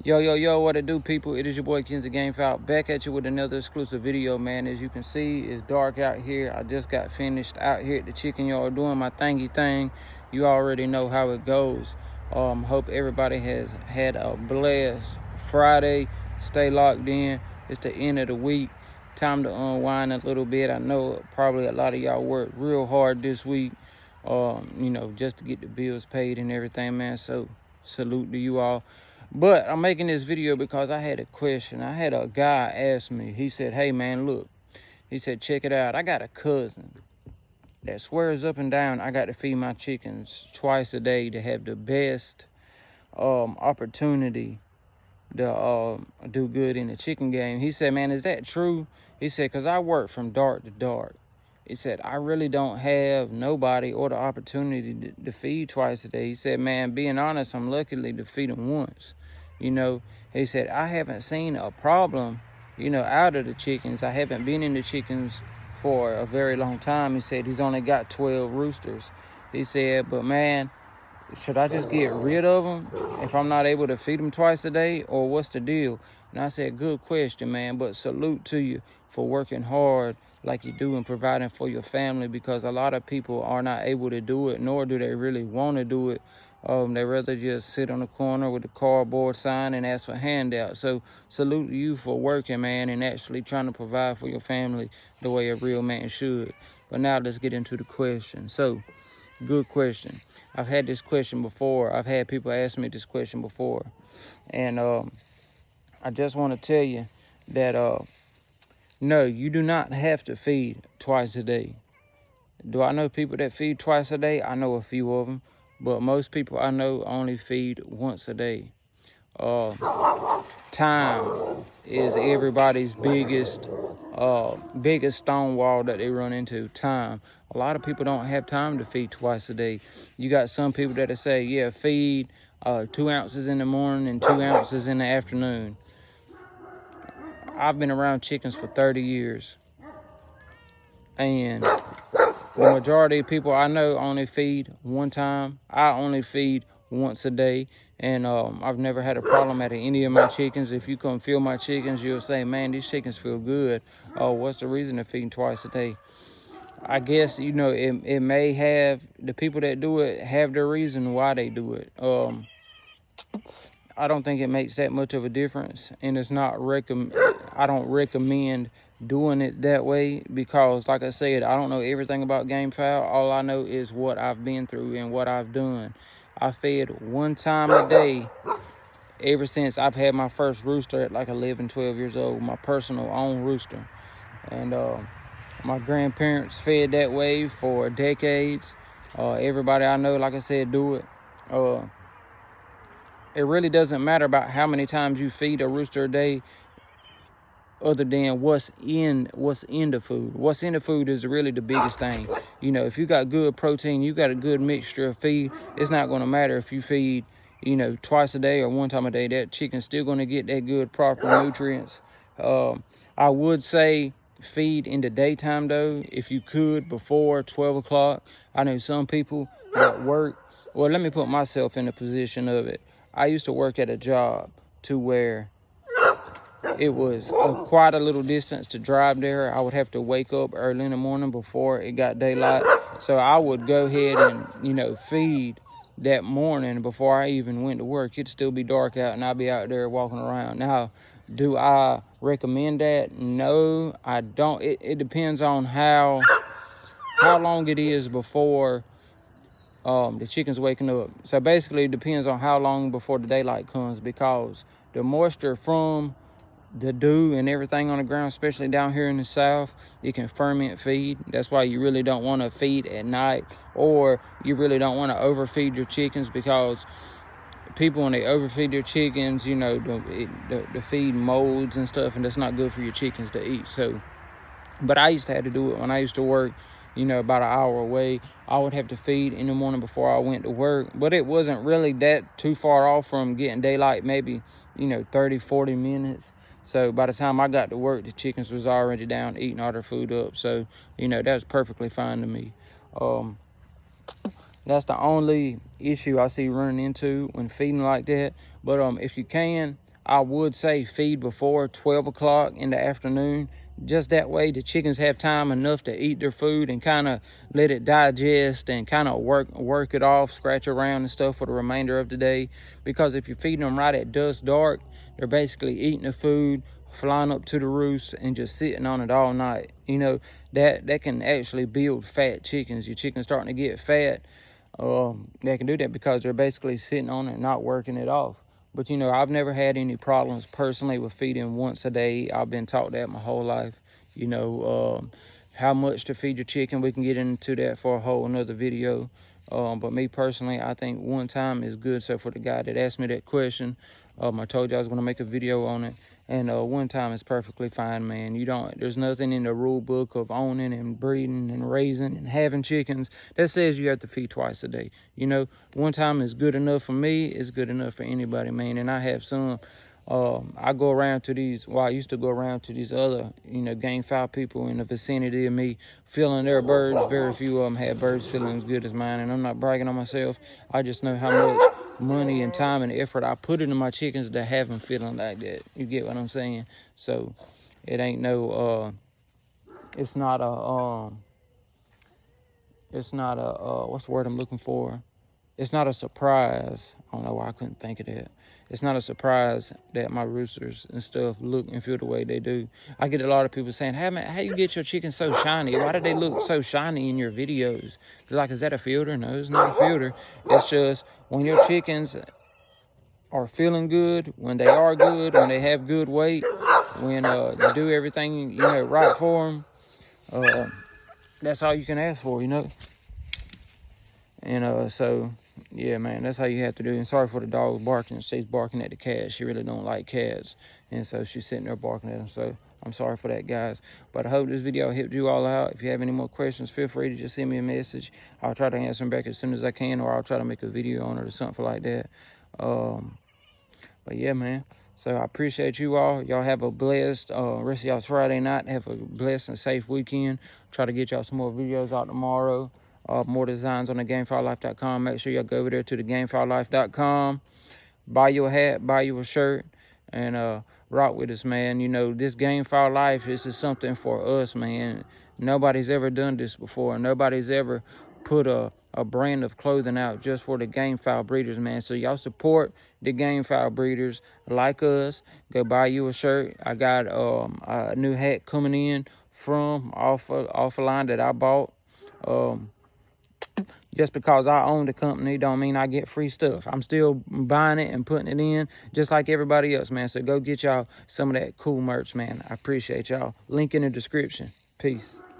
Yo, what it do, people? It is your boy Kenzie Gamefowl, back at you with another exclusive video, man. As you can see, it's dark out here. I just got finished out here at the chicken yard doing my thingy thing. You already know how it goes. Hope everybody has had a blessed Friday. Stay locked in. It's the end of the week. Time to unwind a little bit. I know probably a lot of y'all worked real hard this week, just to get the bills paid and everything, man. So salute to you all. But I'm making this video because I had a question. I had a guy ask me. He said, hey, man, look. He said, check it out. I got a cousin that swears up and down I got to feed my chickens twice a day to have the best opportunity to do good in the chicken game. He said, man, is that true? He said, because I work from dark to dark. He said, I really don't have nobody or the opportunity to feed twice a day. He said, man, being honest, I'm lucky to feed them once. He said, I haven't seen a problem, out of the chickens. I haven't been in the chickens for a very long time. He said he's only got 12 roosters. He said, but man, should I just get rid of them if I'm not able to feed them twice a day, or what's the deal? And I said, good question, man, but salute to you for working hard like you do and providing for your family, because a lot of people are not able to do it, nor do they really want to do it. They rather just sit on the corner with a cardboard sign and ask for handouts. So salute to you for working, man, and actually trying to provide for your family the way a real man should. But now let's get into the question. So, good question. I've had this question before. I've had people ask me this question before. And I just want to tell you that, no, you do not have to feed twice a day. Do I know people that feed twice a day? I know a few of them. But most people I know only feed once a day. Time is everybody's biggest stone wall that they run into. Time. A lot of people don't have time to feed twice a day. You got some people that say, yeah, feed 2 ounces in the morning and 2 ounces in the afternoon. I've been around chickens for 30 years. And the majority of people I know only feed one time. I only feed once a day. And I've never had a problem out of any of my chickens. If you come feel my chickens, you'll say, man, these chickens feel good. What's the reason to feed twice a day? I guess, it may have, the people that do it have their reason why they do it. I don't think it makes that much of a difference. And it's not I don't recommend doing it that way, because like I said, I don't know everything about gamefowl. All I know is what I've been through and what I've done. I fed one time a day ever since I've had my first rooster at like 11, 12 years old, my personal own rooster. And my grandparents fed that way for decades. Everybody I know, like I said, do it. It really doesn't matter about how many times you feed a rooster a day, other than what's in the food. What's in the food is really the biggest thing. If you got good protein, you got a good mixture of feed, it's not going to matter if you feed, twice a day or one time a day. That chicken's still going to get that good, proper nutrients. I would say feed in the daytime, though, if you could, before 12 o'clock. I know some people that work. Well, let me put myself in the position of it. I used to work at a job to where it was quite a little distance to drive there. I would have to wake up early in the morning before it got daylight. So I would go ahead and, feed that morning before I even went to work. It'd still be dark out and I'd be out there walking around. Now, do I recommend that? No, I don't. It depends on how long it is before the chicken's waking up. So basically it depends on how long before the daylight comes, because the moisture from the dew and everything on the ground, especially down here in the south, it can ferment feed. That's why you really don't want to feed at night, or you really don't want to overfeed your chickens, because people, when they overfeed their chickens, the feed molds and stuff, and that's not good for your chickens to eat. So, but I used to have to do it when I used to work, about an hour away. I would have to feed in the morning before I went to work, but it wasn't really that too far off from getting daylight, maybe 30, 40 minutes. So by the time I got to work, the chickens was already down eating all their food up. So that was perfectly fine to me. That's the only issue I see running into when feeding like that. But if you can, I would say feed before 12 o'clock in the afternoon. Just that way the chickens have time enough to eat their food and kind of let it digest and kind of work it off, scratch around and stuff for the remainder of the day. Because if you're feeding them right at dusk dark, they're basically eating the food, flying up to the roost and just sitting on it all night. You know, that can actually build fat chickens. Your chicken's starting to get fat. They can do that because they're basically sitting on it and not working it off. But, you know, I've never had any problems personally with feeding once a day. I've been taught that my whole life. You know, how much to feed your chicken, we can get into that for a whole another video. But me personally, I think 1 time is good. So for the guy that asked me that question, I told you I was going to make a video on it. And 1 time is perfectly fine, man. There's nothing in the rule book of owning and breeding and raising and having chickens that says you have to feed twice a day. You know, 1 time is good enough for me. It's good enough for anybody, man. And I have some. I go around to these, well, I used to go around to these other, you know, gamefowl people in the vicinity of me, filling their birds. Very few of them have birds feeling as good as mine, and I'm not bragging on myself. I just know how much money and time and effort I put into my chickens to have them feeling like that. You get what I'm saying? So it ain't no, it's not a, what's the word I'm looking for? It's not a surprise. I don't know why I couldn't think of that. It's not a surprise that my roosters and stuff look and feel the way they do. I get a lot of people saying, hey man, how you get your chickens so shiny? Why do they look so shiny in your videos? They're like, is that a filter? No, it's not a filter. It's just when your chickens are feeling good, when they are good, when they have good weight, when you do everything, you know, right for them, that's all you can ask for, you know. And so, yeah, man, that's how you have to do it. And sorry for the dog barking. She's barking at the cat. She really don't like cats. And so she's sitting there barking at them. So I'm sorry for that, guys. But I hope this video helped you all out. If you have any more questions, feel free to just send me a message. I'll try to answer them back as soon as I can, or I'll try to make a video on it or something like that. But yeah, man. So I appreciate you all. Y'all have a blessed rest of y'all's Friday night. Have a blessed and safe weekend. Try to get y'all some more videos out tomorrow. More designs on the GameFowlLife.com. Make sure y'all go over there to the GameFowlLife.com. Buy you a hat, buy you a shirt, and rock with us, man. You know, this Gamefowl Life, this is something for us, man. Nobody's ever done this before. Nobody's ever put a brand of clothing out just for the gamefowl breeders, man. So y'all support the gamefowl breeders like us. Go buy you a shirt. I got a new hat coming in from off a line that I bought. Just because I own the company don't mean I get free stuff. I'm still buying it and putting it in just like everybody else, man. So go get y'all some of that cool merch, man. I appreciate y'all. Link in the description. Peace.